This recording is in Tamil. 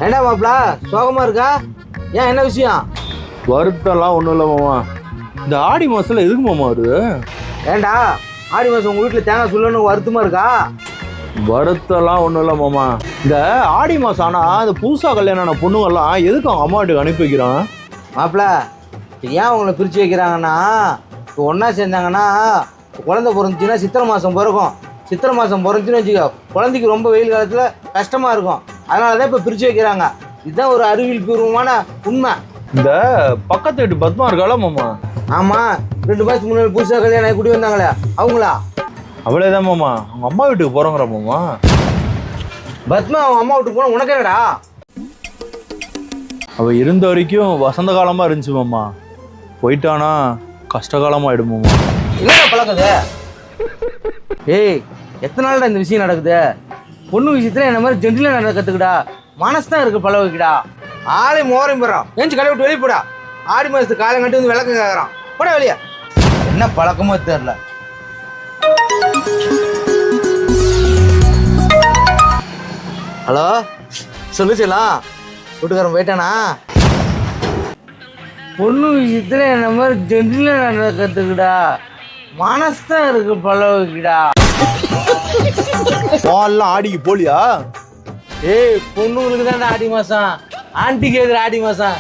ஏண்டா மாப்பிள சோகமா இருக்கா? ஏன் என்ன விஷயம்? வருத்தம்லாம் ஒன்றும் இல்லை மாமா. இந்த ஆடி மாதத்தில் எதுக்கு மாமா வருது? ஏண்டா ஆடி மாதம் உங்கள் வீட்டில் தேங்காய் சொல்லணும்னு வருத்தமாக இருக்கா? வருத்தம்லாம் ஒன்றும் இல்லை மாமா. இந்த ஆடி மாதம் ஆனால் இந்த புதுசாக கல்யாணம் பொண்ணுங்கள்லாம் எதுக்கு அவங்க அம்மா வீட்டுக்கு அனுப்பி வைக்கிறான்? மாப்பிள ஏன் அவங்கள பிரித்து வைக்கிறாங்கன்னா, இப்போ ஒன்றா சேர்ந்தாங்கன்னா குழந்தை பிறந்துச்சுன்னா சித்திரை மாதம் பிறக்கும். சித்திரை மாதம் பிறந்துச்சுன்னு வச்சுக்கோ, குழந்தைக்கு ரொம்ப வெயில் காலத்தில் கஷ்டமாக இருக்கும். அதனால தான் இப்போ பிரித்து வைக்கிறாங்க. இதுதான் ஒரு அறிவியல் பூர்வமான உண்மை. இந்த பக்கத்து வீட்டு பத்மா இருக்காளா மாமா? ஆமாம், 2 மாதத்துக்கு முன்னாடி புதுசாக கல்யாணம் கூட்டி வந்தாங்களே அவங்களா? அவளே தான் மாமா. அவங்க அம்மா வீட்டுக்கு போகிறோங்கிற மாமா. பத்மா அவங்க அம்மா வீட்டுக்கு போனால் உனக்கு என்னடா? அவள் இருந்த வரைக்கும் வசந்த காலமாக இருந்துச்சு மாமா. போயிட்டானா கஷ்டகாலமாகிடும் மாமா. என்னடா பழக்குது? ஏய், எத்தனை நாள்டா இந்த விஷயம் நடக்குது? பொண்ணு விஷயத்துல என்ன மாதிரி ஜென்டிலாக நடக்க கற்றுக்கிடா. மனசு தான் இருக்கு பழகிக்கிடா. ஆளை மோரையும் போடுறான். ஏஞ்சி கடை விட்டு வெளியே போடா. ஆடி மாதத்துக்கு காலம் கட்டி வந்து விளக்கம் கேட்குறான். போடா வெளியே. என்ன பழக்கமோ தெரியல. ஹலோ, சொல்லுச்சலாம். வீட்டுக்காரன் போயிட்டானா? பொண்ணு விஷயத்துல என்ன மாதிரி ஜென்டிலாக நடக்க கற்றுக்கிடா. மனசு தான் இருக்கு பழகிக்கிடா. பால்லாம் ஆடிக்கு போலியா? ஏய், பொண்ணுங்களுக்கு தான் ஆடி மாசம், ஆண்டிக்கு எதிர ஆடி மாசம்.